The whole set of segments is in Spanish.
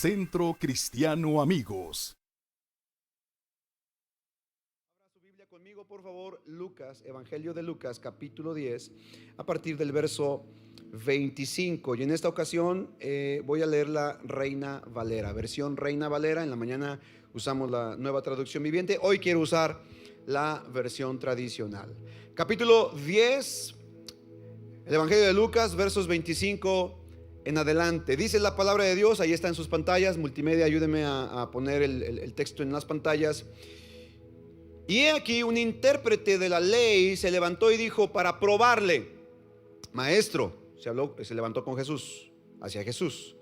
Centro Cristiano Amigos. Abra su Biblia conmigo, por favor, Lucas, Evangelio de Lucas, capítulo 10, a partir del verso 25. Y en esta ocasión voy a leer la Reina Valera, versión Reina Valera. En la mañana usamos la Nueva Traducción Viviente. Hoy quiero usar la versión tradicional. Capítulo 10, el Evangelio de Lucas, versos 25 en adelante. Dice la palabra de Dios, ahí está en sus pantallas. Multimedia, ayúdeme a poner el texto en las pantallas. Y he aquí, un intérprete de la ley se levantó y dijo para probarle: Maestro, se levantó con Jesús, hacia Jesús,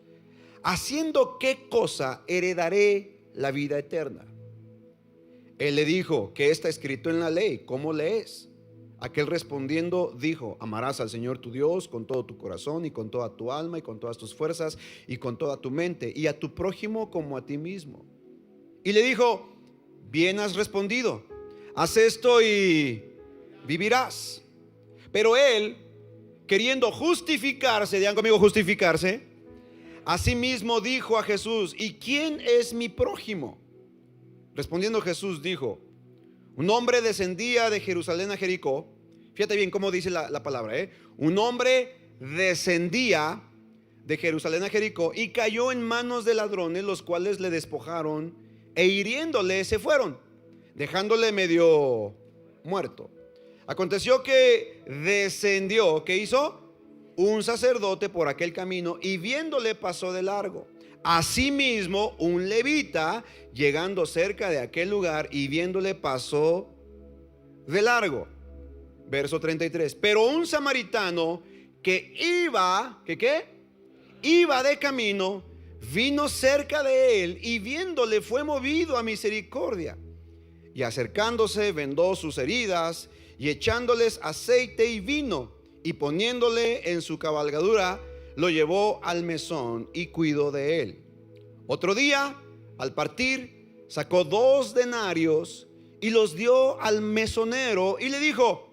¿haciendo qué cosa heredaré la vida eterna? Él le dijo: ¿qué está escrito en la ley? ¿Cómo lees? Aquel respondiendo dijo: amarás al Señor tu Dios con todo tu corazón y con toda tu alma y con todas tus fuerzas y con toda tu mente, y a tu prójimo como a ti mismo. Y le dijo: bien has respondido, haz esto y vivirás. Pero él, queriendo justificarse, digan conmigo, justificarse, asimismo dijo a Jesús: ¿y quién es mi prójimo? Respondiendo Jesús dijo: un hombre descendía de Jerusalén a Jericó. Fíjate bien cómo dice la palabra, un hombre descendía de Jerusalén a Jericó y cayó en manos de ladrones, los cuales le despojaron e hiriéndole se fueron, dejándole medio muerto. Aconteció que descendió, ¿qué hizo? Un sacerdote por aquel camino y viéndole pasó de largo. Asimismo, un levita, llegando cerca de aquel lugar y viéndole, pasó de largo. Verso 33. Pero un samaritano que iba, ¿qué? Iba de camino, vino cerca de él y viéndole fue movido a misericordia. Y acercándose vendó sus heridas y echándoles aceite y vino y poniéndole en su cabalgadura, lo llevó al mesón y cuidó de él. Otro día, al partir, sacó 2 denarios y los dio al mesonero y le dijo: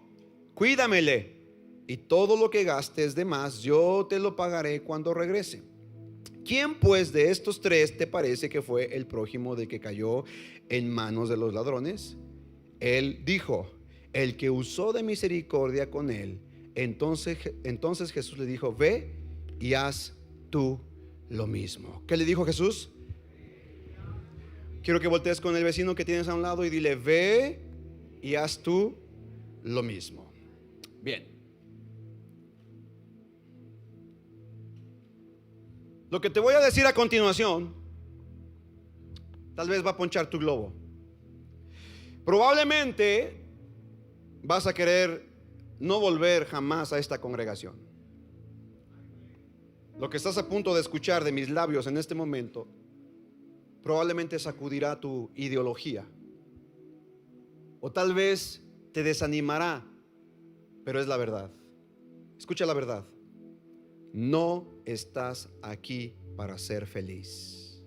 cuídamele, y todo lo que gastes de más yo te lo pagaré cuando regrese. ¿Quién pues de estos 3 te parece que fue el prójimo del que cayó en manos de los ladrones? Él dijo: el que usó de misericordia con él. Entonces Jesús le dijo: ve y haz tú lo mismo. ¿Qué le dijo Jesús? Quiero que voltees con el vecino que tienes a un lado y dile: ve y haz tú lo mismo. Bien. Lo que te voy a decir a continuación tal vez va a ponchar tu globo. Probablemente vas a querer no volver jamás a esta congregación. Lo que estás a punto de escuchar de mis labios en este momento probablemente sacudirá tu ideología, o tal vez te desanimará, pero es la verdad. Escucha la verdad: no estás aquí para ser feliz.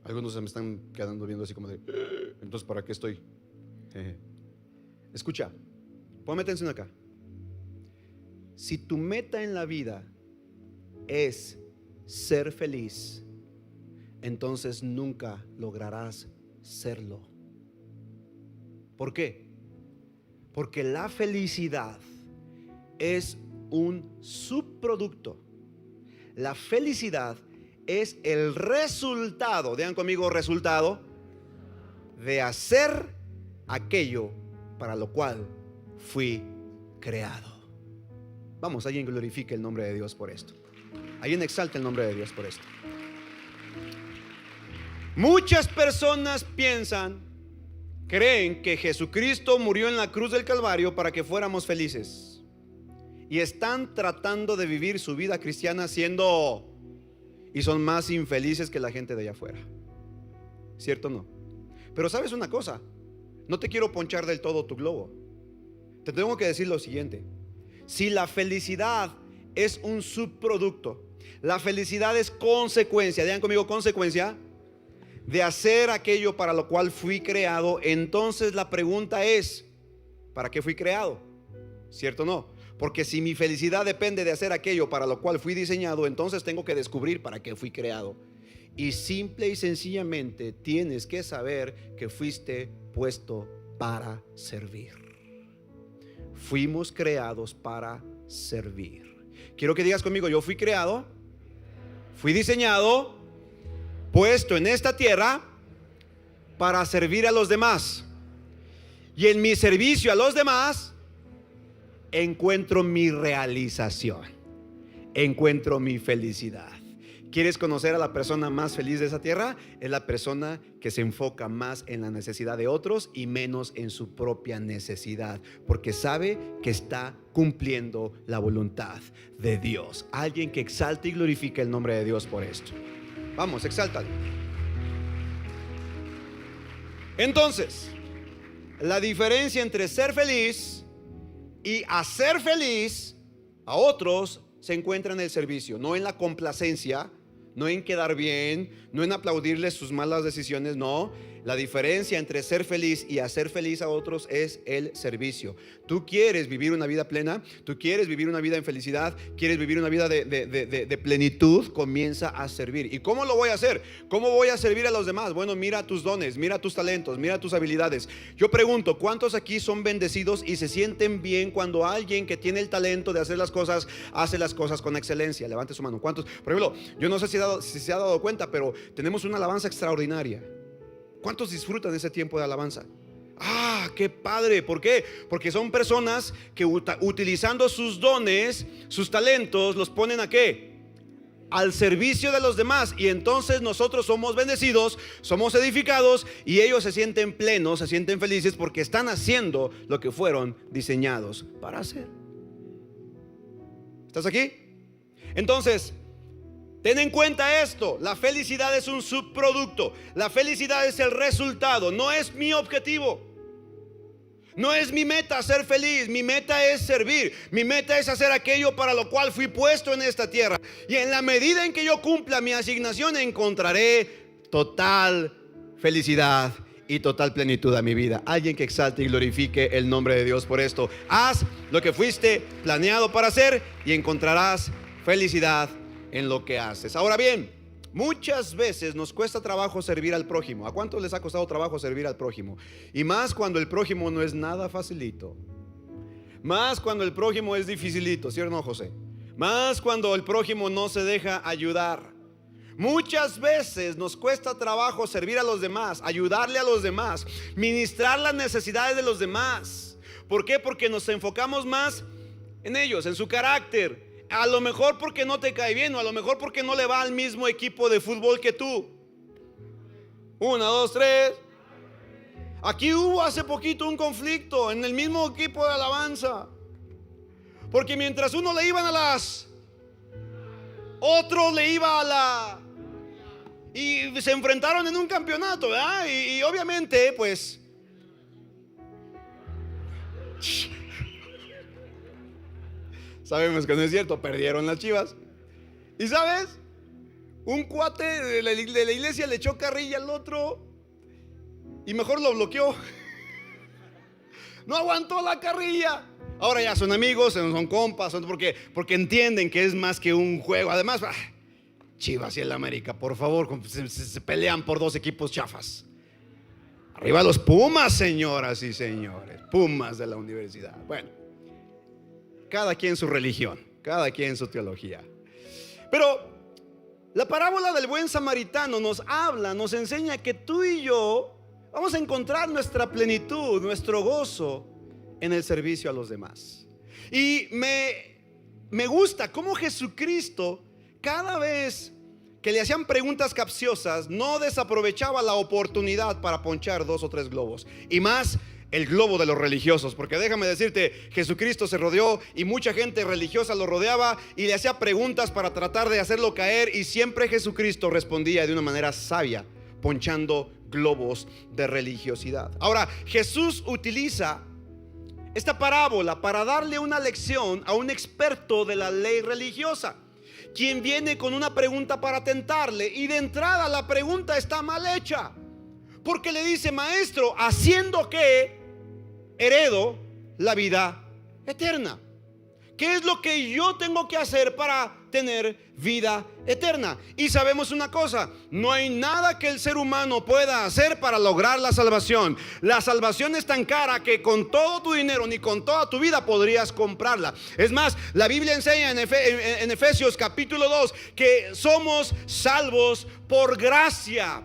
Algunos se me están quedando viendo así como de: entonces ¿para qué estoy? Escucha, ponme atención acá. Si tu meta en la vida es ser feliz, entonces nunca lograrás serlo. ¿Por qué? Porque la felicidad es un subproducto. La felicidad es el resultado, digan conmigo, resultado de hacer aquello para lo cual fui creado. Vamos, alguien glorifique el nombre de Dios por esto. Alguien exalta el nombre de Dios por esto. Muchas personas creen que Jesucristo murió en la cruz del Calvario para que fuéramos felices, y están tratando de vivir su vida cristiana y son más infelices que la gente de allá afuera. ¿Cierto o no? Pero sabes una cosa, no te quiero ponchar del todo tu globo. Te tengo que decir lo siguiente: si la felicidad es un subproducto, la felicidad es consecuencia, digan conmigo, consecuencia de hacer aquello para lo cual fui creado, entonces la pregunta es: ¿para qué fui creado? ¿Cierto o no? Porque si mi felicidad depende de hacer aquello para lo cual fui diseñado, entonces tengo que descubrir para qué fui creado. Y simple y sencillamente tienes que saber que fuiste puesto para servir. Fuimos creados para servir. Quiero que digas conmigo: yo fui creado, fui diseñado, puesto en esta tierra para servir a los demás. Y en mi servicio a los demás encuentro mi realización, encuentro mi felicidad. ¿Quieres conocer a la persona más feliz de esa tierra? Es la persona que se enfoca más en la necesidad de otros y menos en su propia necesidad, porque sabe que está cumpliendo la voluntad de Dios. Alguien que exalte y glorifique el nombre de Dios por esto. Vamos, exáltalo. Entonces, la diferencia entre ser feliz y hacer feliz a otros se encuentra en el servicio, no en la complacencia, no en quedar bien, no en aplaudirles sus malas decisiones, no. La diferencia entre ser feliz y hacer feliz a otros es el servicio. Tú quieres vivir una vida plena, tú quieres vivir una vida en felicidad, quieres vivir una vida de plenitud, comienza a servir. ¿Y cómo lo voy a hacer? ¿Cómo voy a servir a los demás? Bueno, mira tus dones, mira tus talentos, mira tus habilidades. Yo pregunto, ¿cuántos aquí son bendecidos y se sienten bien cuando alguien que tiene el talento de hacer las cosas, hace las cosas con excelencia? Levante su mano. ¿Cuántos? Por ejemplo, yo no sé si se ha dado cuenta, pero tenemos una alabanza extraordinaria. ¿Cuántos disfrutan ese tiempo de alabanza? ¡Ah, qué padre! ¿Por qué? Porque son personas que utilizando sus dones, sus talentos, los ponen ¿a qué? Al servicio de los demás. Y entonces nosotros somos bendecidos, somos edificados, y ellos se sienten plenos, se sienten felices porque están haciendo lo que fueron diseñados para hacer. ¿Estás aquí? Entonces, ten en cuenta esto: la felicidad es un subproducto. La felicidad es el resultado, no es mi objetivo. No es mi meta ser feliz, mi meta es servir. Mi meta es hacer aquello para lo cual fui puesto en esta tierra. Y en la medida en que yo cumpla mi asignación, encontraré total felicidad y total plenitud a mi vida. Alguien que exalte y glorifique el nombre de Dios por esto. Haz lo que fuiste planeado para hacer y encontrarás felicidad en lo que haces. Ahora bien, muchas veces nos cuesta trabajo servir al prójimo. ¿A cuántos les ha costado trabajo servir al prójimo? Y más cuando el prójimo no es nada facilito. Más cuando el prójimo es dificilito, ¿sí o no, José? Más cuando el prójimo no se deja ayudar. Muchas veces nos cuesta trabajo servir a los demás, ayudarle a los demás, ministrar las necesidades de los demás. ¿Por qué? Porque nos enfocamos más en ellos, en su carácter. A lo mejor porque no te cae bien, o a lo mejor porque no le va al mismo equipo de fútbol que tú. 1, 2, 3. Aquí hubo hace poquito un conflicto en el mismo equipo de alabanza, porque mientras uno le iban a las, otro le iba a la, y se enfrentaron en un campeonato, ¿verdad? Y obviamente pues sabemos que no es cierto, perdieron las Chivas. ¿Y sabes? Un cuate de la iglesia le echó carrilla al otro y mejor lo bloqueó. No aguantó la carrilla. Ahora ya son amigos, son compas, porque entienden que es más que un juego. Además, Chivas y el América, por favor, se pelean por dos equipos chafas. Arriba los Pumas, señoras y señores. Pumas de la universidad. Bueno, cada quien su religión, cada quien su teología. Pero la parábola del buen samaritano nos habla, nos enseña que tú y yo vamos a encontrar nuestra plenitud, nuestro gozo en el servicio a los demás. Y me gusta cómo Jesucristo, cada vez que le hacían preguntas capciosas, no desaprovechaba la oportunidad para ponchar 2 o 3 globos. Y más el globo de los religiosos, porque déjame decirte, Jesucristo se rodeó y mucha gente religiosa lo rodeaba y le hacía preguntas para tratar de hacerlo caer, y siempre Jesucristo respondía de una manera sabia, ponchando globos de religiosidad. Ahora, Jesús utiliza esta parábola para darle una lección a un experto de la ley religiosa, quien viene con una pregunta para tentarle, y de entrada la pregunta está mal hecha, porque le dice: maestro, ¿haciendo qué heredo la vida eterna? ¿Qué es lo que yo tengo que hacer para tener vida eterna? Y sabemos una cosa: no hay nada que el ser humano pueda hacer para lograr la salvación. La salvación es tan cara que con todo tu dinero ni con toda tu vida podrías comprarla. Es más, la Biblia enseña en Efesios capítulo 2 que somos salvos por gracia.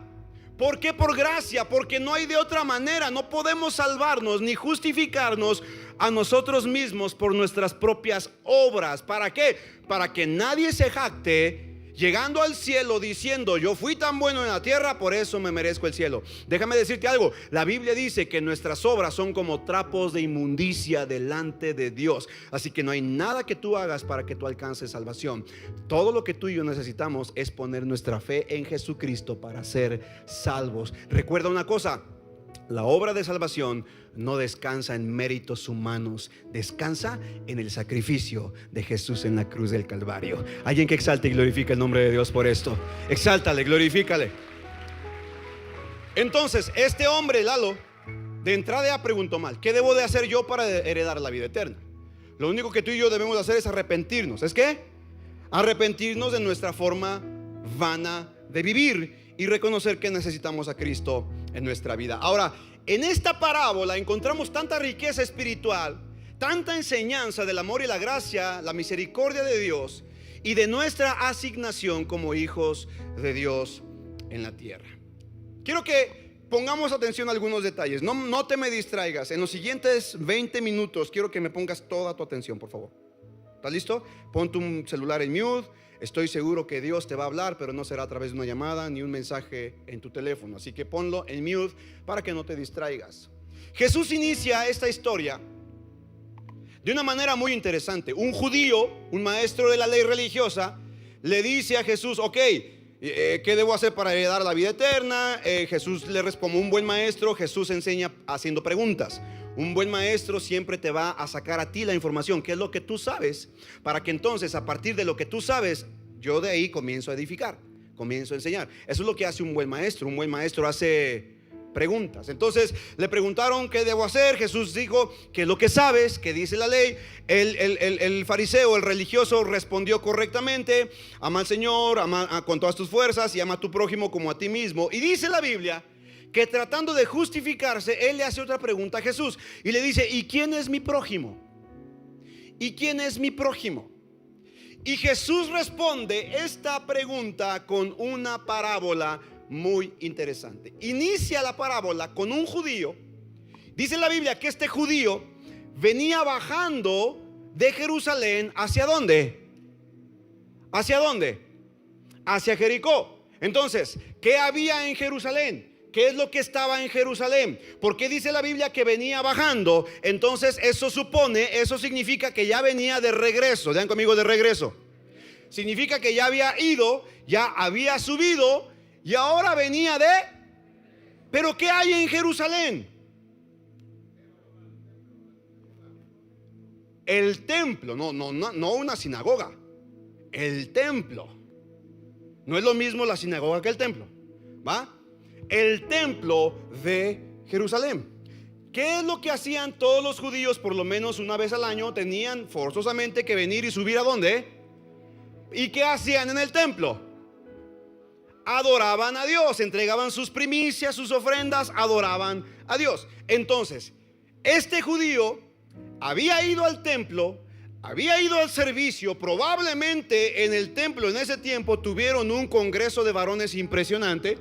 ¿Por qué por gracia? Porque no hay de otra manera. No podemos salvarnos ni justificarnos a nosotros mismos por nuestras propias obras. ¿Para qué? Para que nadie se jacte llegando al cielo diciendo: yo fui tan bueno en la tierra, por eso me merezco el cielo. Déjame decirte algo: la Biblia dice que nuestras obras son como trapos de inmundicia delante de Dios. Así que no hay nada que tú hagas para que tú alcances salvación. Todo lo que tú y yo necesitamos es poner nuestra fe en Jesucristo para ser salvos. Recuerda una cosa: la obra de salvación no descansa en méritos humanos, descansa en el sacrificio de Jesús en la cruz del Calvario. Alguien que exalte y glorifique el nombre de Dios por esto. Exáltale, glorifícale. Entonces, este hombre, Lalo, de entrada ya preguntó mal: ¿qué debo de hacer yo para heredar la vida eterna? Lo único que tú y yo debemos hacer es arrepentirnos. ¿Es qué? Arrepentirnos de nuestra forma vana de vivir y reconocer que necesitamos a Cristo en nuestra vida. Ahora, en esta parábola encontramos tanta riqueza espiritual, tanta enseñanza del amor y la gracia, la misericordia de Dios y de nuestra asignación como hijos de Dios en la tierra. Quiero que pongamos atención a algunos detalles. No te me distraigas. En los siguientes 20 minutos quiero que me pongas toda tu atención, por favor. ¿Estás listo? Pon tu celular en mute. Estoy seguro que Dios te va a hablar, pero no será a través de una llamada ni un mensaje en tu teléfono. Así que ponlo en mute para que no te distraigas. Jesús inicia esta historia de una manera muy interesante. Un judío, un maestro de la ley religiosa, le dice a Jesús: ok, ¿qué debo hacer para heredar la vida eterna? Jesús le responde. Como un buen maestro, Jesús enseña haciendo preguntas. Un buen maestro siempre te va a sacar a ti la información, que es lo que tú sabes, para que entonces a partir de lo que tú sabes, yo de ahí comienzo a edificar, comienzo a enseñar. Eso es lo que hace un buen maestro. Un buen maestro hace preguntas. Entonces le preguntaron: ¿qué debo hacer? Jesús dijo: ¿qué es lo que sabes? ¿Qué dice la ley? El fariseo, el religioso, respondió correctamente: ama al Señor, ama con todas tus fuerzas y ama a tu prójimo como a ti mismo. Y dice la Biblia que tratando de justificarse, él le hace otra pregunta a Jesús y le dice: ¿y quién es mi prójimo? ¿Y quién es mi prójimo? Y Jesús responde esta pregunta con una parábola muy interesante. Inicia la parábola con un judío. Dice la Biblia que este judío venía bajando de Jerusalén. ¿Hacia dónde? ¿Hacia dónde? Hacia Jericó. Entonces, ¿qué había en Jerusalén? ¿Qué es lo que estaba en Jerusalén? ¿Por qué dice la Biblia que venía bajando? Entonces eso significa que ya venía de regreso. Vean conmigo: de regreso. Significa que ya había ido, ya había subido y ahora venía de... ¿Pero qué hay en Jerusalén? El templo. No una sinagoga. El templo. No es lo mismo la sinagoga que el templo, ¿va? El templo de Jerusalén. ¿Qué es lo que hacían todos los judíos? Por lo menos una vez al año tenían forzosamente que venir y subir ¿a dónde? ¿Y qué hacían en el templo? Adoraban a Dios, entregaban sus primicias, sus ofrendas, adoraban a Dios. Entonces, este judío había ido al templo, había ido al servicio. Probablemente en el templo en ese tiempo tuvieron un congreso de varones impresionante.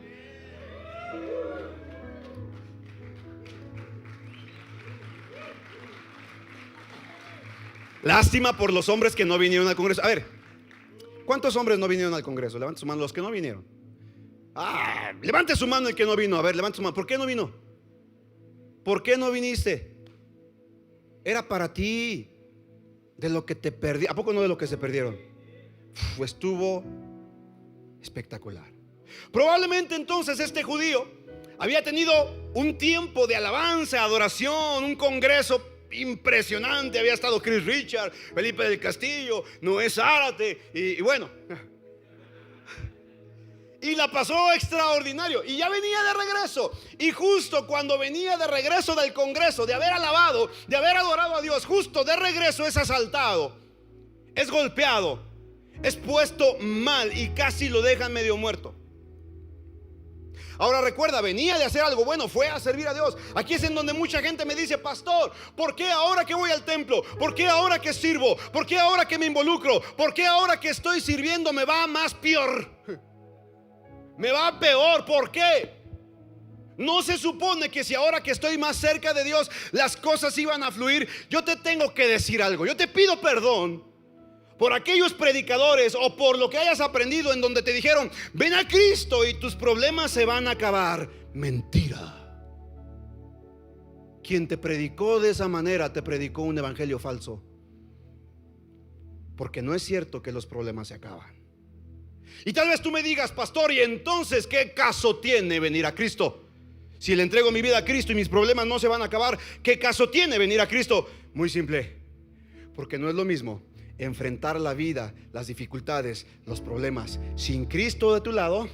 Lástima por los hombres que no vinieron al congreso. A ver, ¿cuántos hombres no vinieron al congreso? Levante su mano los que no vinieron. Levante su mano el que no vino. A ver, levante su mano. ¿Por qué no vino? ¿Por qué no viniste? Era para ti. De lo que te perdí. ¿A poco no de lo que se perdieron? Estuvo espectacular. Probablemente entonces este judío había tenido un tiempo de alabanza, adoración, un congreso impresionante. Había estado Chris Richard, Felipe del Castillo, Noé Zárate y bueno, y la pasó extraordinario. Y ya venía de regreso. Y justo cuando venía de regreso del congreso, de haber alabado, de haber adorado a Dios, justo de regreso es asaltado es golpeado, es puesto mal y casi lo dejan medio muerto. Ahora recuerda, venía de hacer algo bueno, fue a servir a Dios. Aquí es en donde mucha gente me dice: pastor, ¿por qué ahora que voy al templo? ¿Por qué ahora que sirvo? ¿Por qué ahora que me involucro? ¿Por qué ahora que estoy sirviendo me va más peor? Me va peor, ¿por qué? No se supone que si ahora que estoy más cerca de Dios las cosas iban a fluir. Yo te tengo que decir algo. Yo te pido perdón por aquellos predicadores o por lo que hayas aprendido en donde te dijeron: ven a Cristo y tus problemas se van a acabar. Mentira. Quien te predicó de esa manera te predicó un evangelio falso, porque no es cierto que los problemas se acaban. Y tal vez tú me digas: pastor, ¿y entonces qué caso tiene venir a Cristo? Si le entrego mi vida a Cristo y mis problemas no se van a acabar, ¿qué caso tiene venir a Cristo? Muy simple, porque no es lo mismo enfrentar la vida, las dificultades, los problemas sin Cristo de tu lado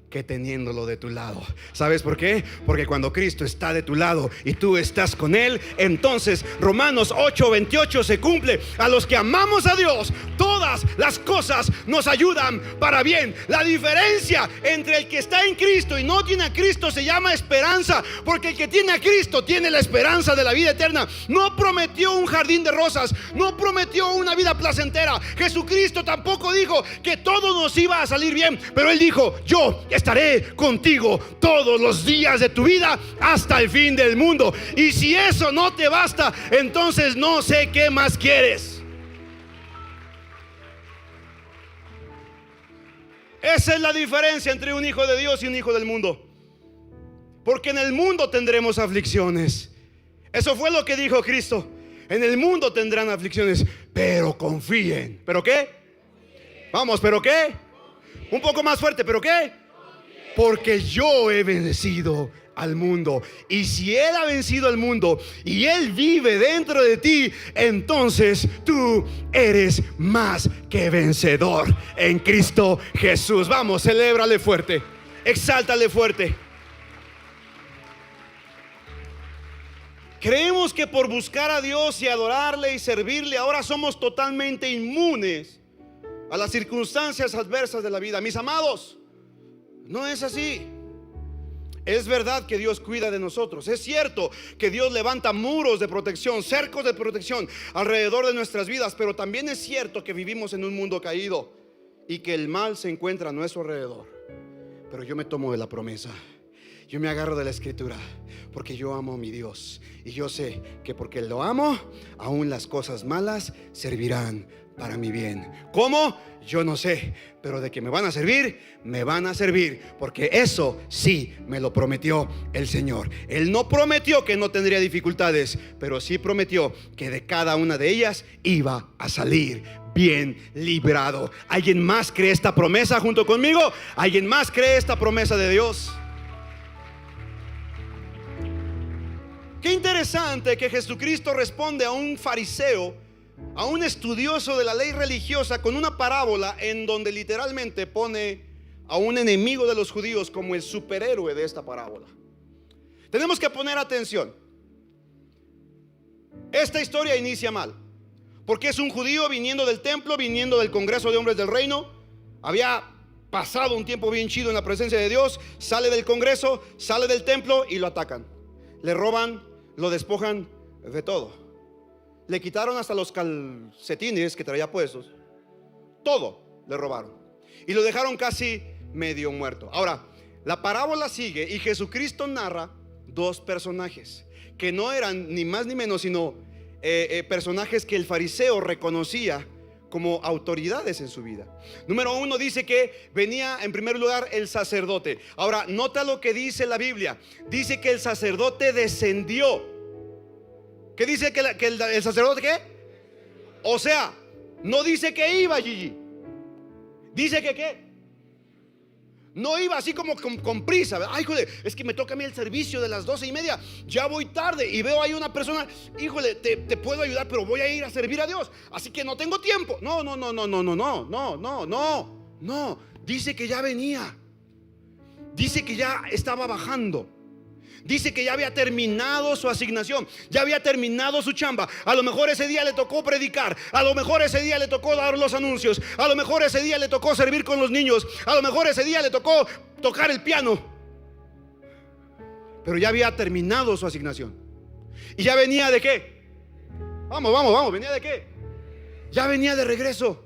que teniéndolo de tu lado. ¿Sabes por qué? Porque cuando Cristo está de tu lado y tú estás con Él, entonces Romanos 8:28 se cumple. A los que amamos a Dios, todas las cosas nos ayudan para bien. La diferencia entre el que está en Cristo y no tiene a Cristo se llama esperanza, porque el que tiene a Cristo tiene la esperanza de la vida eterna. No prometió un jardín de rosas, no prometió una vida placentera. Jesucristo tampoco dijo que todo nos iba a salir bien, pero Él dijo: yo estaré contigo todos los días de tu vida hasta el fin del mundo. Y si eso no te basta, entonces no sé qué más quieres. Esa es la diferencia entre un hijo de Dios y un hijo del mundo. Porque en el mundo tendremos aflicciones. Eso fue lo que dijo Cristo: en el mundo tendrán aflicciones, pero confíen. ¿Pero qué? Vamos, ¿pero qué? Un poco más fuerte, ¿pero qué? Porque yo he vencido al mundo. Y si Él ha vencido al mundo y Él vive dentro de ti, entonces tú eres más que vencedor en Cristo Jesús. Vamos, celébrale fuerte, exáltale fuerte. Creemos que por buscar a Dios y adorarle y servirle ahora somos totalmente inmunes a las circunstancias adversas de la vida. Mis amados, no es así. Es verdad que Dios cuida de nosotros. Es cierto que Dios levanta muros de protección, cercos de protección alrededor de nuestras vidas. Pero también es cierto que vivimos en un mundo caído y que el mal se encuentra a nuestro alrededor. Pero yo me tomo de la promesa, yo me agarro de la escritura, porque yo amo a mi Dios. Y yo sé que porque lo amo, aún las cosas malas servirán para mi bien. ¿Cómo? Yo no sé, pero de que me van a servir, me van a servir, porque eso sí me lo prometió el Señor. Él no prometió que no tendría dificultades, pero sí prometió que de cada una de ellas iba a salir bien librado. ¿Alguien más cree esta promesa junto conmigo? ¿Alguien más cree esta promesa de Dios? Qué interesante que Jesucristo responde a un fariseo, a un estudioso de la ley religiosa, con una parábola en donde literalmente pone a un enemigo de los judíos como el superhéroe de esta parábola. Tenemos que poner atención. Esta historia inicia mal, porque es un judío viniendo del templo, viniendo del Congreso de Hombres del Reino. Había pasado un tiempo bien chido en la presencia de Dios. Sale del Congreso, sale del templo y lo atacan. Le roban, lo despojan de todo. Le quitaron hasta los calcetines que traía puestos. Todo le robaron y lo dejaron casi medio muerto. Ahora, la parábola sigue y Jesucristo narra dos personajes que no eran ni más ni menos sino personajes que el fariseo reconocía como autoridades en su vida. Número uno, dice que venía en primer lugar el sacerdote. Ahora, nota lo que dice la Biblia. Dice que el sacerdote descendió. ¿Qué dice que el sacerdote qué? O sea, no dice que iba, Gigi. Dice que qué. No iba así como con prisa. Ay, híjole, es que me toca a mí el servicio de las 12:30. Ya voy tarde y veo ahí una persona. Híjole, te puedo ayudar, pero voy a ir a servir a Dios, así que no tengo tiempo. No. Dice que ya venía. Dice que ya estaba bajando. Dice que ya había terminado su asignación, ya había terminado su chamba. A lo mejor ese día le tocó predicar, a lo mejor ese día le tocó dar los anuncios, a lo mejor ese día le tocó servir con los niños, a lo mejor ese día le tocó tocar el piano. Pero ya había terminado su asignación. ¿Y ya venía de qué? Vamos, ¿venía de qué? Ya venía de regreso.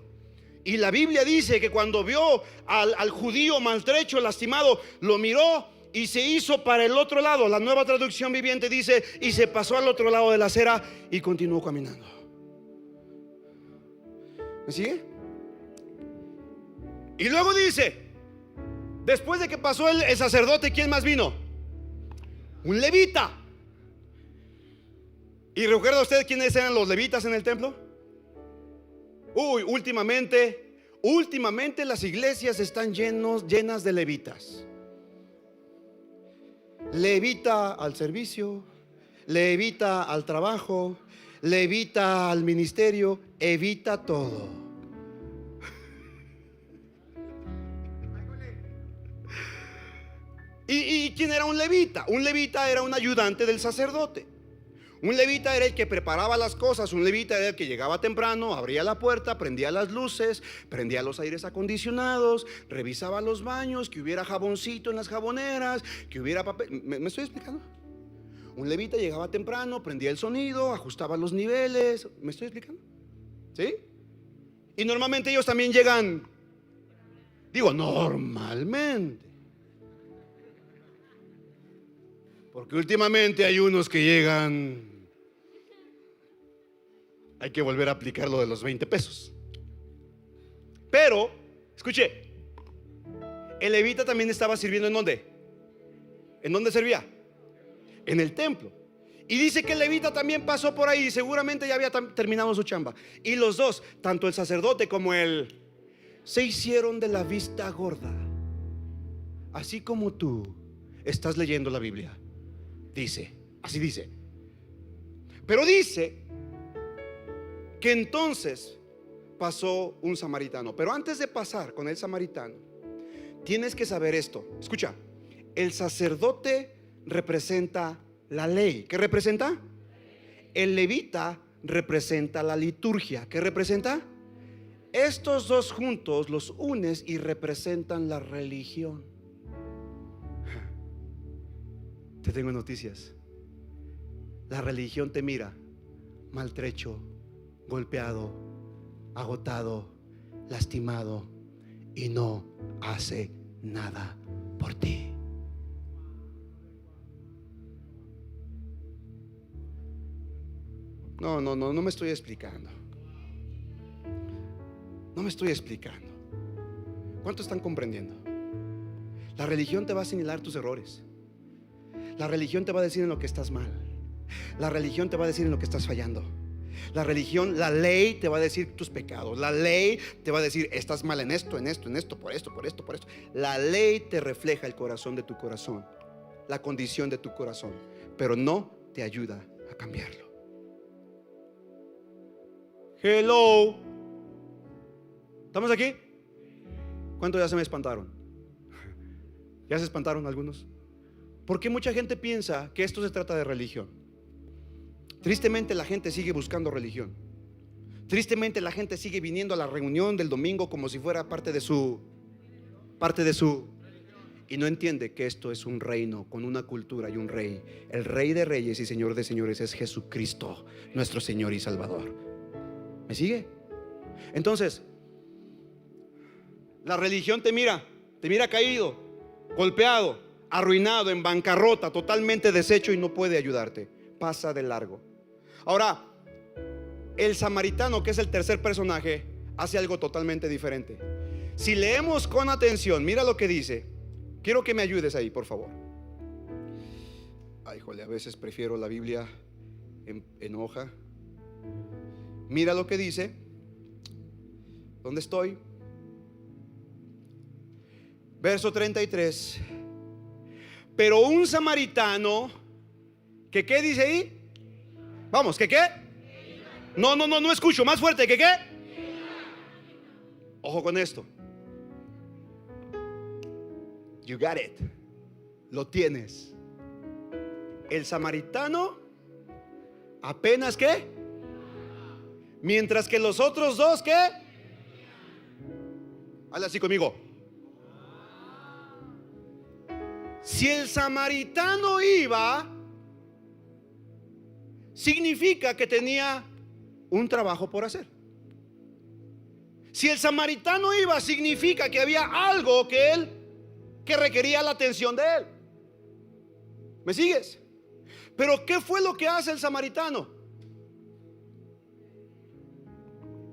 Y la Biblia dice que cuando vio al judío maltrecho, lastimado, lo miró y se hizo para el otro lado. La Nueva Traducción Viviente dice: y se pasó al otro lado de la acera y continuó caminando. ¿Me sigue? Y luego dice, después de que pasó el sacerdote, ¿quién más vino? Un levita. ¿Y recuerda usted quiénes eran los levitas en el templo? Últimamente las iglesias están llenas de levitas. Levita al servicio, levita al trabajo, levita al ministerio, evita todo. ¿Y quién era un levita? Un levita era un ayudante del sacerdote. Un levita era el que preparaba las cosas. Un levita era el que llegaba temprano, abría la puerta, prendía las luces, prendía los aires acondicionados, revisaba los baños, que hubiera jaboncito en las jaboneras, que hubiera papel. ¿Me estoy explicando? Un levita llegaba temprano, prendía el sonido, ajustaba los niveles. ¿Me estoy explicando? ¿Sí? Y normalmente ellos también llegan, digo, normalmente, porque últimamente hay unos que llegan. Hay que volver a aplicar lo de los 20 pesos. Pero, escuche, el levita también estaba sirviendo ¿en dónde? ¿En dónde servía? En el templo. Y dice que el levita también pasó por ahí. Seguramente ya había terminado su chamba. Y los dos, tanto el sacerdote como él, se hicieron de la vista gorda. Así como tú estás leyendo la Biblia. Dice, así dice. Pero dice que entonces pasó un samaritano. Pero antes de pasar con el samaritano, tienes que saber esto. Escucha, el sacerdote representa la ley. ¿Qué representa? El levita representa la liturgia. ¿Qué representa? Estos dos juntos los unes y representan la religión. Te tengo noticias. La religión te mira maltrecho, golpeado, agotado, lastimado y no hace nada por ti. No me estoy explicando. No me estoy explicando. ¿Cuántos están comprendiendo? La religión te va a señalar tus errores. La religión te va a decir en lo que estás mal. La religión te va a decir en lo que estás fallando. La religión, la ley te va a decir tus pecados. La ley te va a decir estás mal en esto, por esto. La ley te refleja el corazón de tu corazón, la condición de tu corazón, pero no te ayuda a cambiarlo. Hello. ¿Estamos aquí? ¿Cuántos ya se me espantaron? ¿Ya se espantaron algunos? Porque mucha gente piensa que esto se trata de religión. Tristemente la gente sigue buscando religión. Tristemente la gente sigue viniendo a la reunión del domingo como si fuera parte de su y no entiende que esto es un reino con una cultura y un rey. El Rey de Reyes y Señor de Señores es Jesucristo, nuestro Señor y Salvador. ¿Me sigue? Entonces, la religión te mira caído, golpeado, arruinado, en bancarrota, totalmente deshecho y no puede ayudarte. Pasa de largo. Ahora, el samaritano, que es el tercer personaje, hace algo totalmente diferente. Si leemos con atención, mira lo que dice. Quiero que me ayudes ahí, por favor. Ay, jole, a veces prefiero la Biblia en hoja. Mira lo que dice. ¿Dónde estoy? Verso 33. Pero un samaritano, ¿que qué dice ahí? Vamos, ¿que qué? No escucho, más fuerte, ¿que qué? Ojo con esto. You got it. Lo tienes. el samaritano apenas ¿qué? Mientras que los otros dos ¿qué? Habla así conmigo. Si el samaritano iba, significa que tenía un trabajo por hacer. Si el samaritano iba, significa que había algo que requería la atención de él. ¿Me sigues? Pero ¿qué fue lo que hace el samaritano?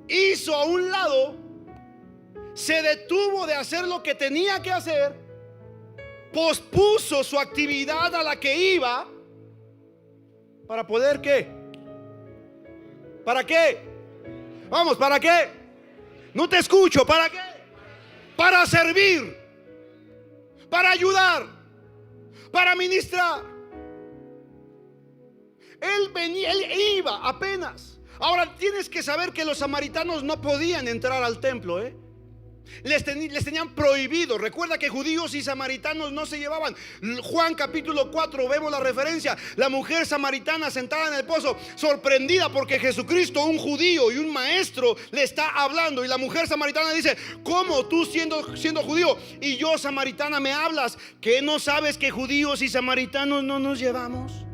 Hizo a un lado, se detuvo de hacer lo que tenía que hacer, pospuso su actividad a la que iba para poder ¿qué? ¿Para qué? Vamos, ¿para qué? No te escucho, ¿para qué? Para servir, para ayudar, para ministrar. Él iba apenas. Ahora tienes que saber que los samaritanos no podían entrar al templo, Les tenían prohibido. Recuerda que judíos y samaritanos no se llevaban. Juan capítulo 4 vemos la referencia. La mujer samaritana sentada en el pozo, sorprendida porque Jesucristo, un judío y un maestro, le está hablando. Y la mujer samaritana dice: ¿cómo tú siendo judío y yo samaritana me hablas? ¿Que no sabes que judíos y samaritanos no nos llevamos?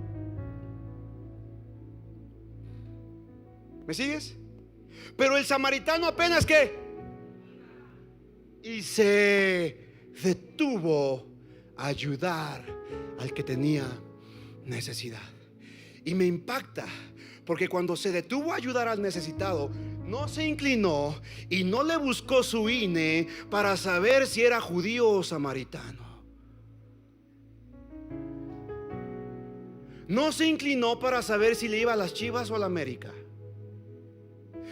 ¿Me sigues? Pero el samaritano apenas ¿qué? Y se detuvo a ayudar al que tenía necesidad. Y me impacta porque cuando se detuvo a ayudar al necesitado, no se inclinó y no le buscó su INE para saber si era judío o samaritano. No se inclinó para saber si le iba a las Chivas o a la América,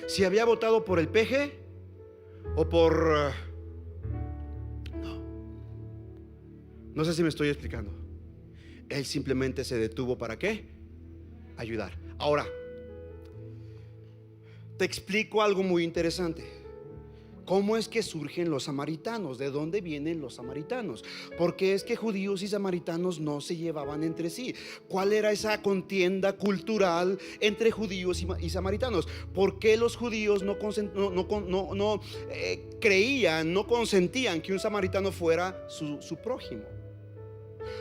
si había votado por el PG o por... No sé si me estoy explicando. Él simplemente se detuvo ¿para qué? Ayudar. Ahora, te explico algo muy interesante. ¿Cómo es que surgen los samaritanos? ¿De dónde vienen los samaritanos? Porque es que judíos y samaritanos no se llevaban entre sí. ¿Cuál era esa contienda cultural entre judíos y samaritanos? ¿Por qué los judíos no creían, no consentían que un samaritano fuera su prójimo?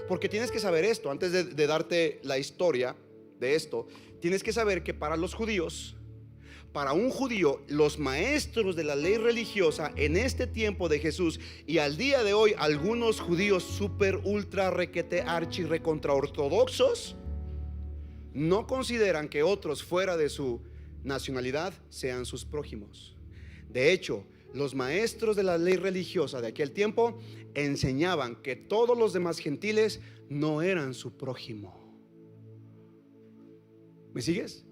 Porque tienes que saber esto. Antes de darte la historia de esto, tienes que saber que para los judíos, para un judío, los maestros de la ley religiosa en este tiempo de Jesús y al día de hoy, algunos judíos super ultra requete archi recontra ortodoxos no consideran que otros fuera de su nacionalidad sean sus prójimos. De hecho, los maestros de la ley religiosa de aquel tiempo enseñaban que todos los demás gentiles no eran su prójimo. ¿Me sigues?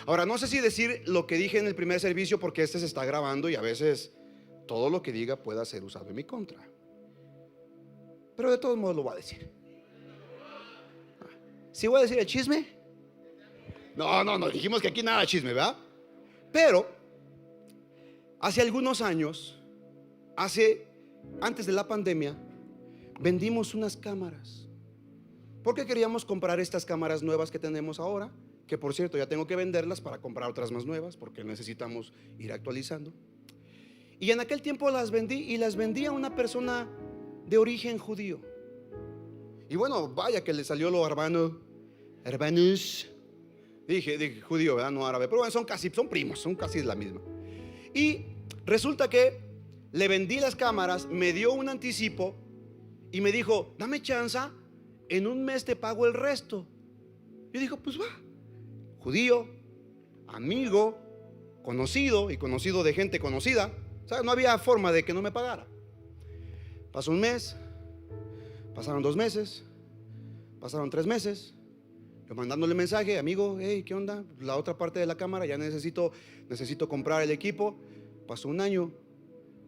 Ahora, no sé si decir lo que dije en el primer servicio, porque este se está grabando y a veces todo lo que diga pueda ser usado en mi contra. Pero de todos modos lo voy a decir. ¿Sí voy a decir el chisme? No, dijimos que aquí nada de chisme, ¿verdad? Pero hace algunos años, antes de la pandemia, vendimos unas cámaras porque queríamos comprar estas cámaras nuevas que tenemos ahora, que por cierto ya tengo que venderlas para comprar otras más nuevas porque necesitamos ir actualizando. Y en aquel tiempo las vendí a una persona de origen judío. Y bueno, vaya que le salió lo hermanos. Dije judío, ¿verdad? No árabe, pero bueno, son primos, son casi la misma. Y resulta que le vendí las cámaras, me dio un anticipo y me dijo: dame chance, en un mes te pago el resto. Yo digo: pues va. Judío, amigo, conocido y conocido de gente conocida. O sea, no había forma de que no me pagara. Pasó un mes, pasaron 2 meses, pasaron 3 meses. Yo mandándole mensaje: amigo, hey, ¿qué onda? La otra parte de la cámara, ya necesito comprar el equipo. Pasó un año,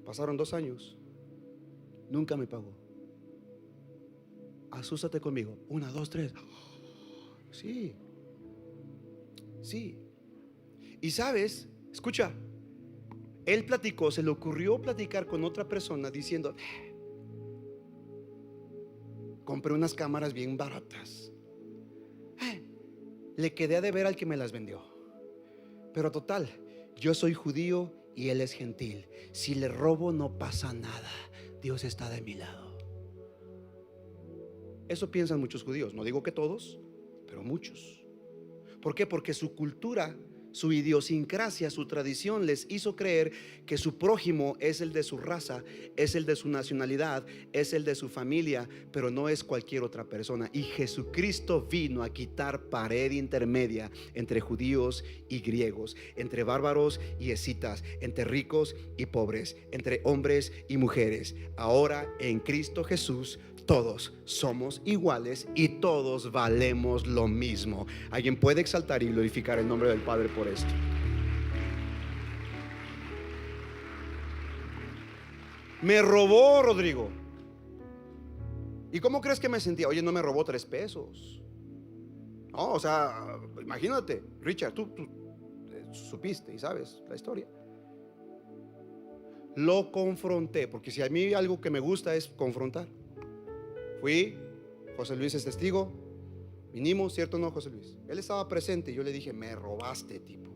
pasaron 2 años, nunca me pagó. Asústate conmigo. 1, 2, 3. Sí. Y sabes, escucha, él platicó, se le ocurrió platicar con otra persona diciendo: compré unas cámaras bien baratas. le quedé a deber al que me las vendió. Pero total, yo soy judío y él es gentil. Si le robo no pasa nada. Dios está de mi lado. Eso piensan muchos judíos. No digo que todos, pero muchos. ¿Por qué? Porque su cultura, su idiosincrasia, su tradición les hizo creer que su prójimo es el de su raza, es el de su nacionalidad, es el de su familia, pero no es cualquier otra persona. Y Jesucristo vino a quitar pared intermedia entre judíos y griegos, entre bárbaros y escitas, entre ricos y pobres, entre hombres y mujeres. Ahora en Cristo Jesús todos somos iguales y todos valemos lo mismo. ¿Alguien puede exaltar y glorificar el nombre del Padre por esto? Me robó Rodrigo. ¿Y cómo crees que me sentía? Oye, no me robó 3 pesos. No, o sea, imagínate, Richard, tú supiste y sabes la historia. Lo confronté, porque si a mí algo que me gusta es confrontar. Fui, José Luis es testigo, vinimos, ¿cierto o no, José Luis? Él estaba presente y yo le dije, me robaste, tipo.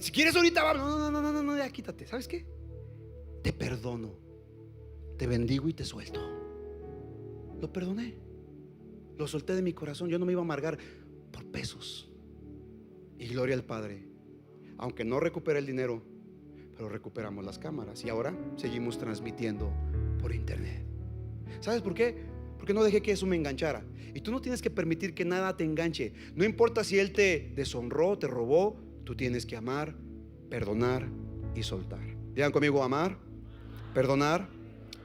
Si quieres ahorita vamos. No, ya quítate. ¿Sabes qué? Te perdono, te bendigo y te suelto. Lo perdoné, lo solté de mi corazón. Yo no me iba a amargar por pesos. Y gloria al Padre, aunque no recuperé el dinero, pero recuperamos las cámaras y ahora seguimos transmitiendo por internet. ¿Sabes por qué? Porque no dejé que eso me enganchara. Y tú no tienes que permitir que nada te enganche. No importa si él te deshonró, te robó, tú tienes que amar, perdonar y soltar. Digan conmigo: amar, perdonar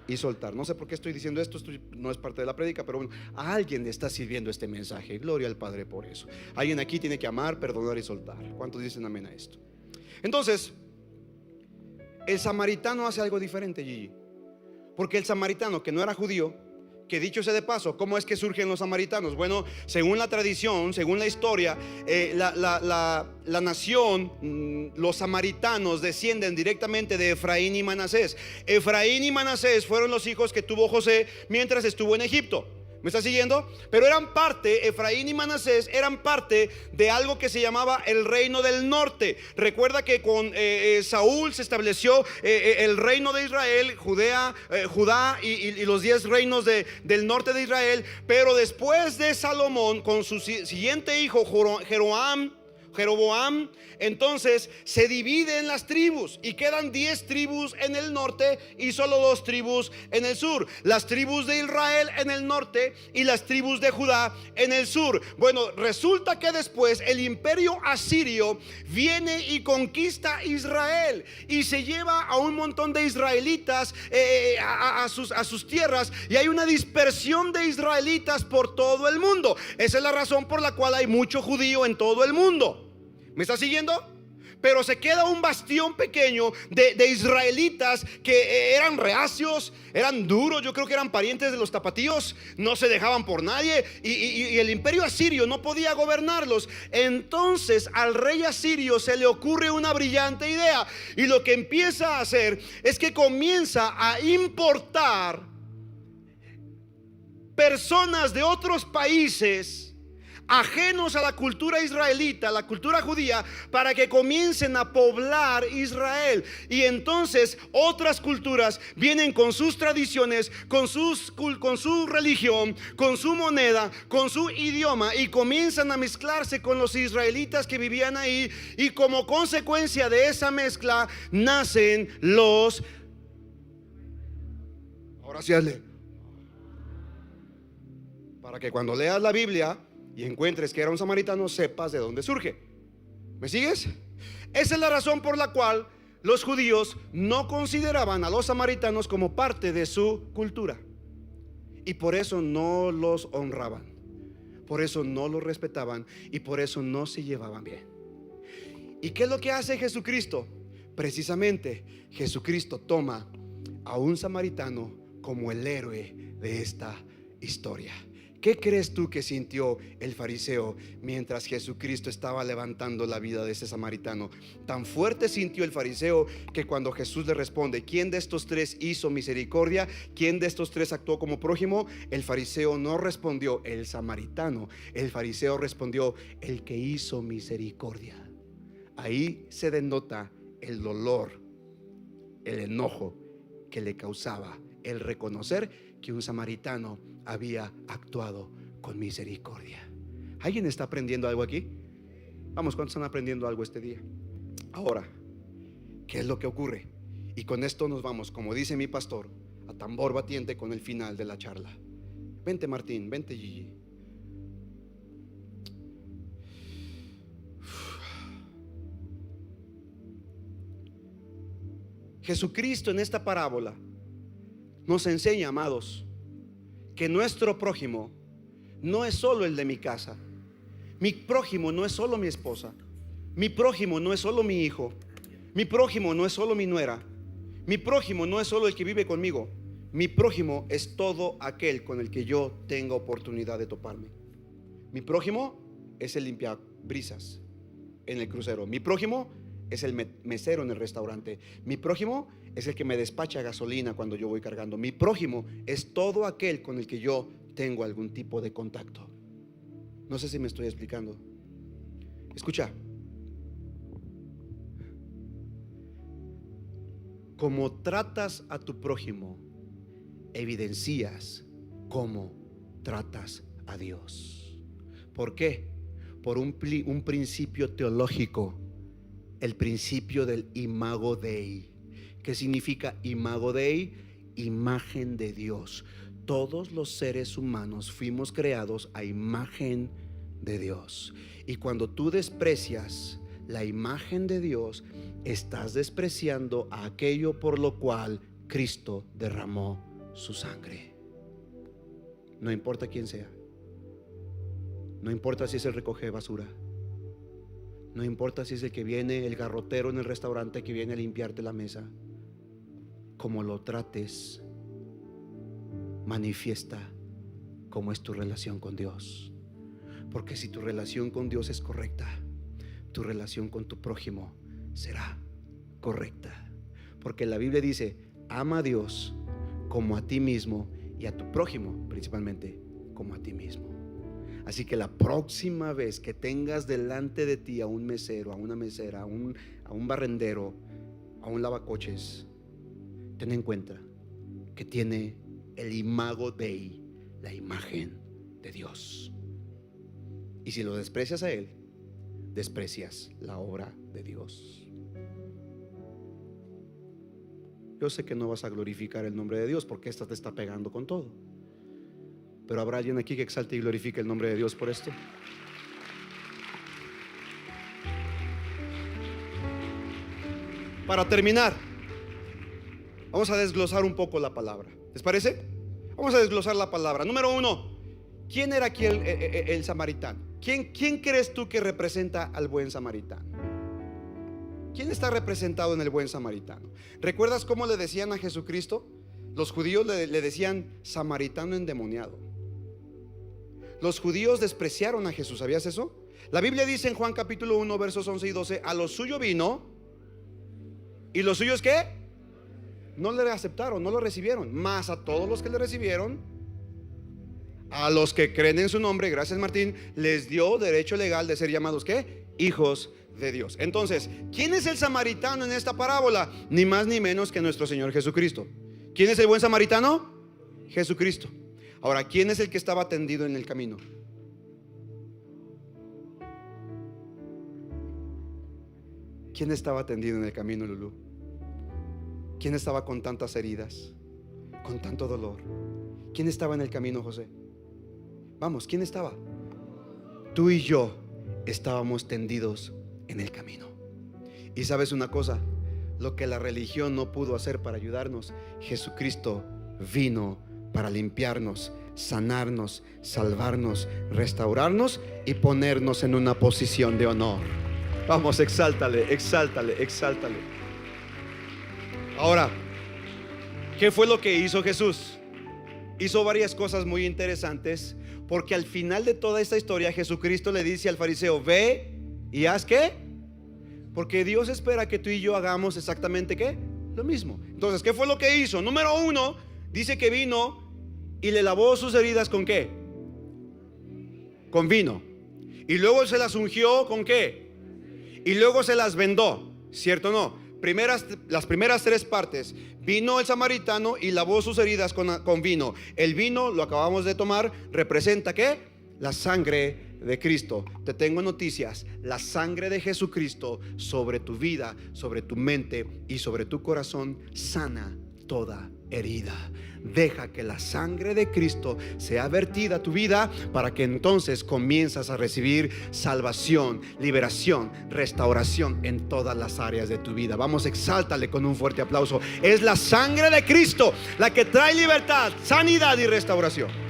y soltar. No sé por qué estoy diciendo esto no es parte de la prédica, pero bueno, a alguien le está sirviendo este mensaje. Gloria al Padre por eso. Alguien aquí tiene que amar, perdonar y soltar. ¿Cuántos dicen amén a esto? Entonces, el samaritano hace algo diferente, Gigi. Porque el samaritano, que no era judío, que dicho sea de paso, ¿cómo es que surgen los samaritanos? Bueno, según la tradición, según la historia, la nación, los samaritanos descienden directamente de Efraín y Manasés. Efraín y Manasés fueron los hijos que tuvo José mientras estuvo en Egipto. ¿Me está siguiendo? Pero eran parte, Efraín y Manasés eran parte de algo que se llamaba el reino del norte. Recuerda que con Saúl se estableció el reino de Israel, Judá y los 10 reinos del norte de Israel. Pero después de Salomón, con su siguiente hijo Jeroboam, entonces se dividen las tribus y quedan 10 tribus en el norte y solo 2 tribus en el sur. Las tribus de Israel en el norte y las tribus de Judá en el sur. Bueno, resulta que después el imperio asirio viene y conquista Israel y se lleva a un montón de israelitas a sus tierras, y hay una dispersión de israelitas por todo el mundo. Esa es la razón por la cual hay mucho judío en todo el mundo. ¿Me está siguiendo? Pero se queda un bastión pequeño de israelitas que eran reacios, eran duros. Yo creo que eran parientes de los tapatíos, no se dejaban por nadie, y el imperio asirio no podía gobernarlos. Entonces al rey asirio se le ocurre una brillante idea, y lo que empieza a hacer es que comienza a importar personas de otros países ajenos a la cultura israelita, la cultura judía, para que comiencen a poblar Israel. Y entonces otras culturas vienen con sus tradiciones, con su religión, con su moneda, con su idioma, y comienzan a mezclarse con los israelitas que vivían ahí. Y como consecuencia de esa mezcla nacen los... Ahora sí hazle. Para que cuando leas la Biblia y encuentres que era un samaritano, sepas de dónde surge. ¿Me sigues? Esa es la razón por la cual los judíos no consideraban a los samaritanos como parte de su cultura, y por eso no los honraban, por eso no los respetaban, y por eso no se llevaban bien. ¿Y qué es lo que hace Jesucristo? Precisamente Jesucristo toma a un samaritano como el héroe de esta historia. ¿Qué crees tú que sintió el fariseo mientras Jesucristo estaba levantando la vida de ese samaritano? Tan fuerte sintió el fariseo que cuando Jesús le responde: ¿quién de estos tres hizo misericordia? ¿Quién de estos tres actuó como prójimo? El fariseo no respondió el samaritano, el fariseo respondió el que hizo misericordia. Ahí se denota el dolor, el enojo que le causaba el reconocer que un samaritano había actuado con misericordia. ¿Alguien está aprendiendo algo aquí? Vamos, ¿cuántos están aprendiendo algo este día? Ahora, ¿qué es lo que ocurre? Y con esto nos vamos, como dice mi pastor, a tambor batiente con el final de la charla. Vente Martín, vente Gigi. Jesucristo en esta parábola nos enseña, amados, que nuestro prójimo no es solo el de mi casa. Mi prójimo no es solo mi esposa. Mi prójimo no es solo mi hijo. Mi prójimo no es solo mi nuera. Mi prójimo no es solo el que vive conmigo. Mi prójimo es todo aquel con el que yo tenga oportunidad de toparme. Mi prójimo es el limpiabrisas en el crucero. Mi prójimo es el mesero en el restaurante. Mi prójimo es el que me despacha gasolina cuando yo voy cargando. Mi prójimo es todo aquel con el que yo tengo algún tipo de contacto. No sé si me estoy explicando. Escucha. Como tratas a tu prójimo, evidencias cómo tratas a Dios. ¿Por qué? Por un principio teológico. El principio del imago Dei. ¿Qué significa imago Dei? Imagen de Dios. Todos los seres humanos fuimos creados a imagen de Dios. Y cuando tú desprecias la imagen de Dios, estás despreciando a aquello por lo cual Cristo derramó su sangre. No importa quién sea. No importa si es el recoge basura. No importa si es el que viene, el garrotero en el restaurante que viene a limpiarte la mesa. Como lo trates, manifiesta cómo es tu relación con Dios. Porque si tu relación con Dios es correcta, tu relación con tu prójimo será correcta. Porque la Biblia dice: ama a Dios como a ti mismo, y a tu prójimo principalmente como a ti mismo. Así que la próxima vez que tengas delante de ti a un mesero, a una mesera, a un barrendero, a un lavacoches, ten en cuenta que tiene el imago Dei, la imagen de Dios. Y si lo desprecias a él, desprecias la obra de Dios. Yo sé que no vas a glorificar el nombre de Dios porque esta te está pegando con todo. Pero habrá alguien aquí que exalte y glorifique el nombre de Dios por esto. Para terminar, vamos a desglosar un poco la palabra. ¿Les parece? Vamos a desglosar la palabra. Número 1, ¿quién era aquí el samaritano? ¿Quién crees tú que representa al buen samaritano? ¿Quién está representado en el buen samaritano? ¿Recuerdas cómo le decían a Jesucristo? Los judíos le decían samaritano endemoniado. Los judíos despreciaron a Jesús, ¿sabías eso? La Biblia dice en Juan capítulo 1 versos 11 y 12: a lo suyo vino, ¿y los suyos qué? No le aceptaron, no lo recibieron. Mas a todos los que le recibieron, a los que creen en su nombre, gracias Martín, les dio derecho legal de ser llamados ¿qué? Hijos de Dios. Entonces, ¿quién es el samaritano en esta parábola? Ni más ni menos que nuestro Señor Jesucristo. ¿Quién es el buen samaritano? Jesucristo. Ahora, ¿quién es el que estaba tendido en el camino? ¿Quién estaba tendido en el camino, Lulú? ¿Quién estaba con tantas heridas, con tanto dolor? ¿Quién estaba en el camino, José? Vamos, ¿quién estaba? Tú y yo estábamos tendidos en el camino. Y sabes una cosa, lo que la religión no pudo hacer para ayudarnos, Jesucristo vino para limpiarnos, sanarnos, salvarnos, restaurarnos y ponernos en una posición de honor. Vamos, exáltale, exáltale, exáltale. Ahora, ¿qué fue lo que hizo Jesús? Hizo varias cosas muy interesantes. Porque al final de toda esta historia Jesucristo le dice al fariseo: ve y haz ¿qué? Porque Dios espera que tú y yo hagamos exactamente ¿qué? Lo mismo. Entonces, ¿qué fue lo que hizo? Número uno, dice que vino y le lavó sus heridas ¿con qué? Con vino. Y luego se las ungió ¿con qué? Y luego se las vendó, ¿cierto o no? Las primeras tres partes. Vino el samaritano y lavó sus heridas con vino. El vino, lo acabamos de tomar, representa ¿qué? La sangre de Cristo. Te tengo noticias: la sangre de Jesucristo sobre tu vida, sobre tu mente y sobre tu corazón sana toda herida. Deja que la sangre de Cristo sea vertida a tu vida para que entonces comienzas a recibir salvación, liberación, restauración en todas las áreas de tu vida. Vamos, exáltale con un fuerte aplauso. Es la sangre de Cristo la que trae libertad, sanidad y restauración.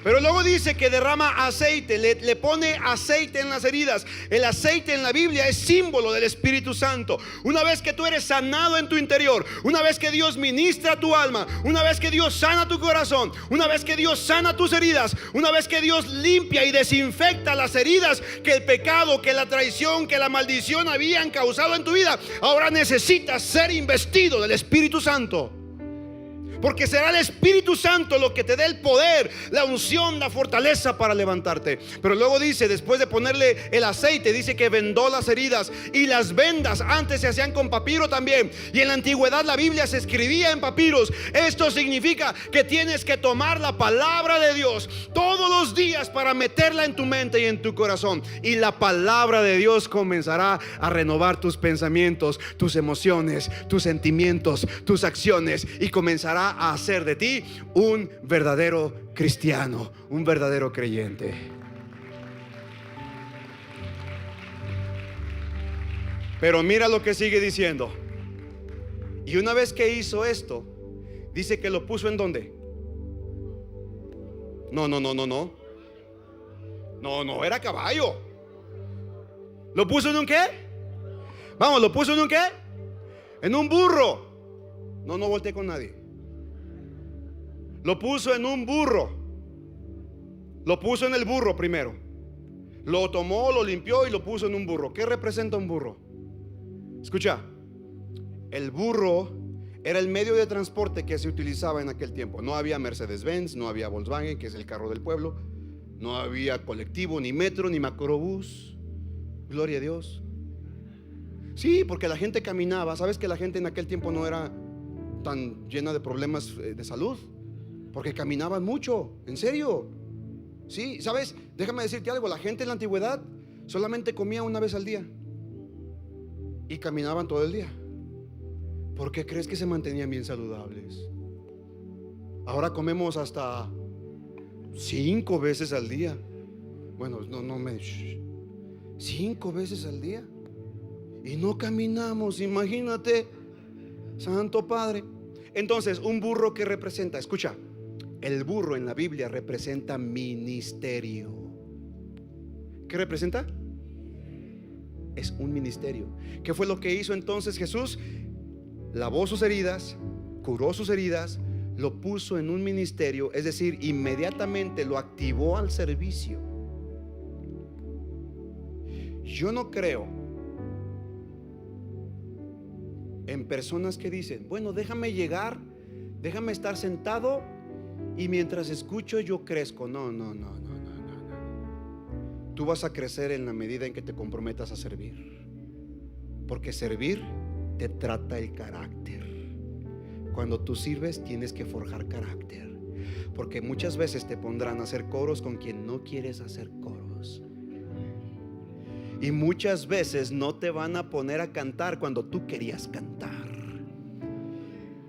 Pero luego dice que derrama aceite, le pone aceite en las heridas. El aceite en la Biblia es símbolo del Espíritu Santo. Una vez que tú eres sanado en tu interior, una vez que Dios ministra tu alma, una vez que Dios sana tu corazón, una vez que Dios sana tus heridas, una vez que Dios limpia y desinfecta las heridas que el pecado, que la traición, que la maldición habían causado en tu vida, ahora necesitas ser investido del Espíritu Santo. Porque será el Espíritu Santo lo que te dé el poder, la unción, la fortaleza para levantarte. Pero luego dice, después de ponerle el aceite, dice que vendó las heridas. Y las vendas antes se hacían con papiro también. Y en la antigüedad la Biblia se escribía en papiros. Esto significa que tienes que tomar la palabra de Dios todos los días para meterla en tu mente y en tu corazón. Y la palabra de Dios comenzará a renovar tus pensamientos, tus emociones, tus sentimientos, tus acciones, y comenzará a hacer de ti un verdadero cristiano, un verdadero creyente. Pero mira lo que sigue diciendo. Y una vez que hizo esto, dice que lo puso ¿en dónde? No, era caballo. ¿Lo puso en un qué? Vamos, ¿lo puso en un qué? En un burro. No volteé con nadie. Lo puso en un burro. Lo puso en el burro primero. Lo tomó, lo limpió y lo puso en un burro. ¿Qué representa un burro? Escucha, el burro era el medio de transporte que se utilizaba en aquel tiempo. No había Mercedes-Benz, no había Volkswagen, que es el carro del pueblo. No había colectivo, ni metro, ni macrobús. Gloria a Dios. Sí, porque la gente caminaba. ¿Sabes que la gente en aquel tiempo no era tan llena de problemas de salud? Porque caminaban mucho, en serio. Sí, ¿sabes? Déjame decirte algo. La gente en la antigüedad solamente comía una vez al día y caminaban todo el día. ¿Por qué crees que se mantenían bien saludables? Ahora comemos hasta 5 veces al día. Bueno, 5 veces al día y no caminamos, imagínate. Santo Padre. Entonces, un burro, que representa, escucha, el burro en la Biblia representa ministerio. ¿Qué representa? Es un ministerio. ¿Qué fue lo que hizo entonces Jesús? Lavó sus heridas, curó sus heridas, lo puso en un ministerio, es decir, inmediatamente lo activó al servicio. Yo no creo en personas que dicen: bueno, déjame llegar, déjame estar sentado y mientras escucho yo crezco. No. Tú vas a crecer en la medida en que te comprometas a servir, porque servir te trata el carácter. Cuando tú sirves tienes que forjar carácter, porque muchas veces te pondrán a hacer coros con quien no quieres hacer coros. Y muchas veces no te van a poner a cantar cuando tú querías cantar.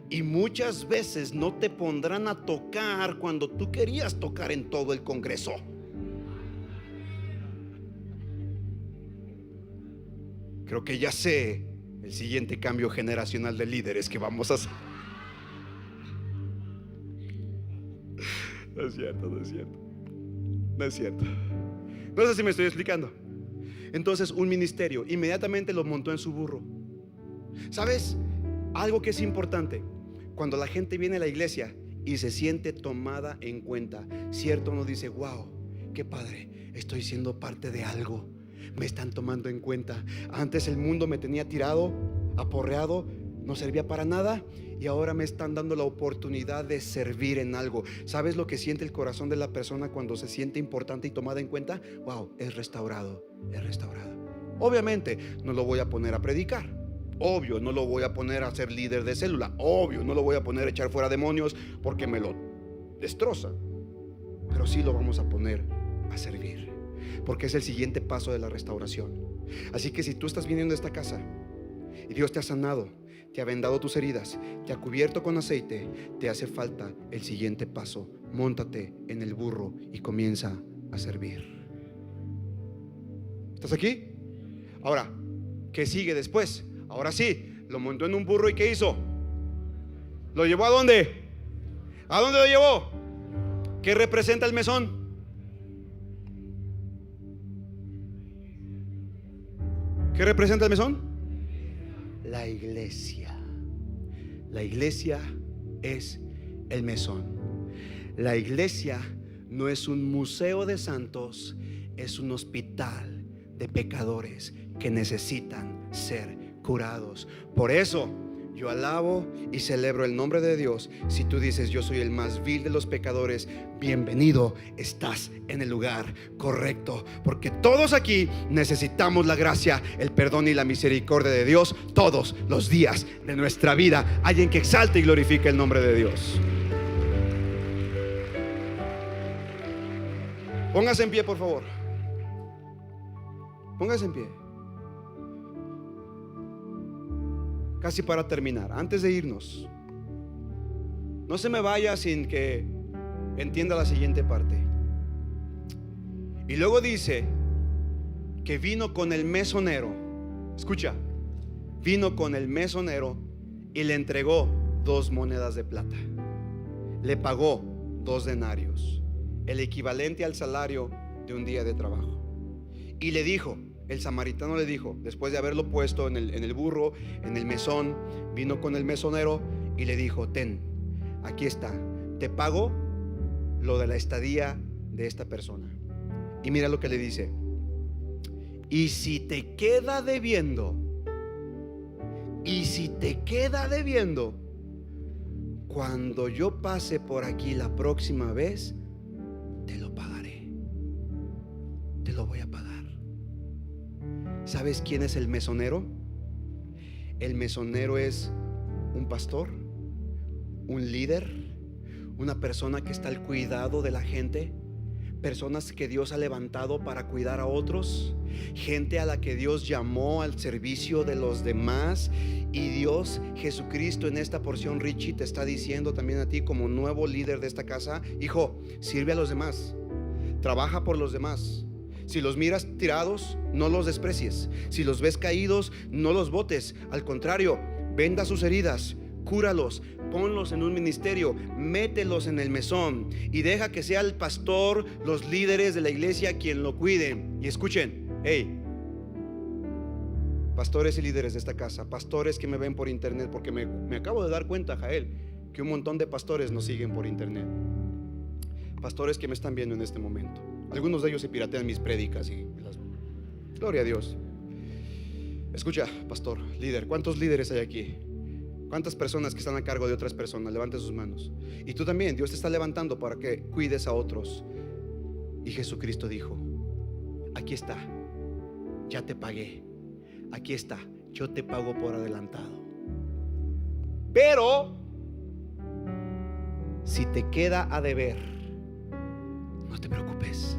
Y muchas veces no te pondrán a tocar cuando tú querías tocar en todo el congreso. Creo que ya sé el siguiente cambio generacional de líderes que vamos a hacer. No es cierto. No sé si me estoy explicando. Entonces, un ministerio, inmediatamente lo montó en su burro. ¿Sabes? Algo que es importante: cuando la gente viene a la iglesia y se siente tomada en cuenta. Cierto, uno dice: wow, qué padre, estoy siendo parte de algo, me están tomando en cuenta. Antes el mundo me tenía tirado, aporreado, no servía para nada, y ahora me están dando la oportunidad de servir en algo. ¿Sabes lo que siente el corazón de la persona cuando se siente importante y tomada en cuenta? Wow, es restaurado, es restaurado. Obviamente no lo voy a poner a predicar, obvio no lo voy a poner a ser líder de célula, obvio no lo voy a poner a echar fuera demonios porque me lo destroza, pero sí lo vamos a poner a servir, porque es el siguiente paso de la restauración. Así que si tú estás viniendo a esta casa y Dios te ha sanado, te ha vendado tus heridas, te ha cubierto con aceite, te hace falta el siguiente paso. Móntate en el burro y comienza a servir. ¿Estás aquí? Ahora, ¿qué sigue después? Ahora sí, lo montó en un burro y ¿qué hizo? ¿Lo llevó a dónde? ¿A dónde lo llevó? ¿Qué representa el mesón? ¿Qué representa el mesón? La iglesia. La iglesia es el mesón. La iglesia no es un museo de santos, es un hospital de pecadores que necesitan ser curados. Por eso yo alabo y celebro el nombre de Dios. Si tú dices: yo soy el más vil de los pecadores, bienvenido, estás en el lugar correcto, porque todos aquí necesitamos la gracia, el perdón y la misericordia de Dios todos los días de nuestra vida. Alguien que exalte y glorifique el nombre de Dios. Póngase en pie, por favor. Póngase en pie. Casi para terminar, antes de irnos, no se me vaya sin que entienda la siguiente parte. Y luego dice que vino con el mesonero. Escucha, vino con el mesonero y le entregó 2 monedas de plata. Le pagó 2 denarios, el equivalente al salario de un día de trabajo. Y le dijo, el samaritano le dijo, después de haberlo puesto en el burro, en el mesón, vino con el mesonero y le dijo: ten, aquí está, te pago lo de la estadía de esta persona. Y mira lo que le dice: y si te queda debiendo, cuando yo pase por aquí la próxima vez, te lo pagaré, te lo voy a pagar. ¿Sabes quién es el mesonero? El mesonero es un pastor, un líder, una persona que está al cuidado de la gente, personas que Dios ha levantado para cuidar a otros, gente a la que Dios llamó al servicio de los demás. Y Dios, Jesucristo, en esta porción, Richie, te está diciendo también a ti como nuevo líder de esta casa: hijo, sirve a los demás, trabaja por los demás. Si los miras tirados, no los desprecies. Si los ves caídos, no los botes. Al contrario, venda sus heridas, cúralos, ponlos en un ministerio, mételos en el mesón y deja que sea el pastor, los líderes de la iglesia quien lo cuiden. Y escuchen, hey, pastores y líderes de esta casa, pastores que me ven por internet, porque me acabo de dar cuenta, Jael, que un montón de pastores nos siguen por internet. Pastores que me están viendo en este momento. Algunos de ellos se piratean mis prédicas y gloria a Dios. Escucha, pastor, líder, ¿cuántos líderes hay aquí? ¿Cuántas personas que están a cargo de otras personas? Levante sus manos. Y tú también, Dios te está levantando para que cuides a otros. Y Jesucristo dijo: aquí está, ya te pagué. Aquí está, yo te pago por adelantado. Pero si te queda a deber, no te preocupes,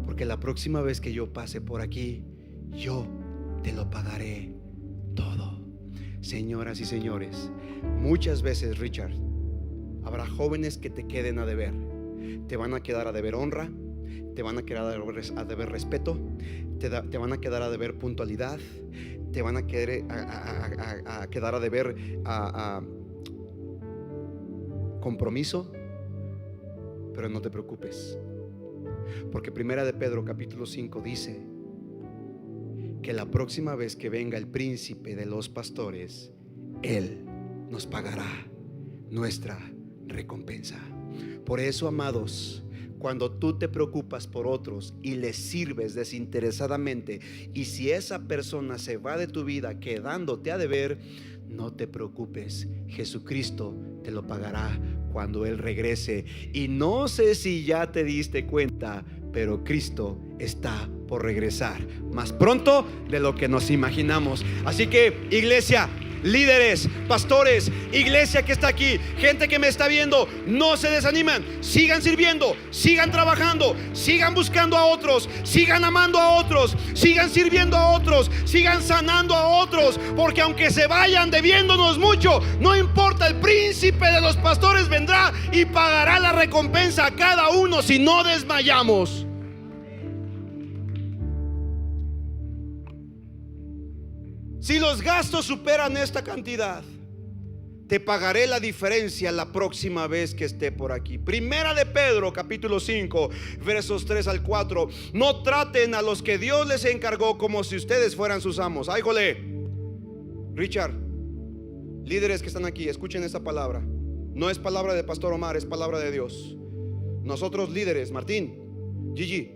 porque la próxima vez que yo pase por aquí, yo te lo pagaré todo. Señoras y señores, muchas veces, Richard, habrá jóvenes que te queden a deber. Te van a quedar a deber honra, te van a quedar a deber respeto, te van a quedar a deber puntualidad, te van a quedar a deber compromiso. Pero no te preocupes, porque Primera de Pedro capítulo 5 dice que la próxima vez que venga el príncipe de los pastores, él nos pagará nuestra recompensa. Por eso, amados, cuando tú te preocupas por otros y les sirves desinteresadamente, y si esa persona se va de tu vida quedándote a deber, no te preocupes, Jesucristo te lo pagará cuando Él regrese. Y no sé si ya te diste cuenta, pero Cristo está por regresar más pronto de lo que nos imaginamos. Así que, iglesia, líderes, pastores, iglesia que está aquí, gente que me está viendo, no se desaniman, sigan sirviendo, sigan trabajando, sigan buscando a otros, sigan amando a otros, sigan sirviendo a otros, sigan sanando a otros, porque aunque se vayan debiéndonos mucho, no importa, el príncipe de los pastores vendrá y pagará la recompensa a cada uno si no desmayamos. Si los gastos superan esta cantidad, te pagaré la diferencia la próxima vez que esté por aquí. Primera de Pedro, capítulo 5, versos 3 al 4. No traten a los que Dios les encargó como si ustedes fueran sus amos. Ay, jole. Richard, líderes que están aquí, escuchen esta palabra. No es palabra de Pastor Omar, es palabra de Dios. Nosotros líderes, Martín, Gigi,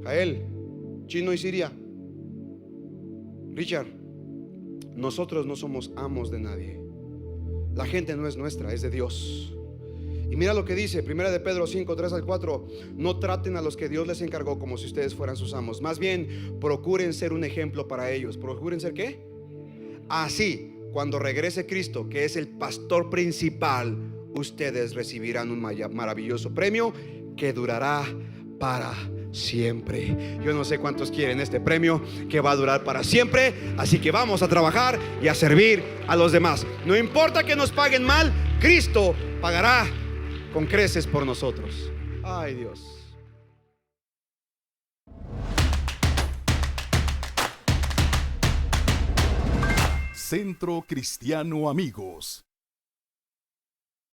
Jael, Chino y Siria, Richard, nosotros no somos amos de nadie. La gente no es nuestra, es de Dios. Y mira lo que dice 1 de Pedro 5, 3 al 4. No traten a los que Dios les encargó como si ustedes fueran sus amos. Más bien, procuren ser un ejemplo para ellos. ¿Procuren ser qué? Así, cuando regrese Cristo, que es el pastor principal, ustedes recibirán un maravilloso premio que durará para siempre. Yo no sé cuántos quieren este premio que va a durar para siempre. Así que vamos a trabajar y a servir a los demás. No importa que nos paguen mal, Cristo pagará con creces por nosotros. Ay, Dios. Centro Cristiano Amigos.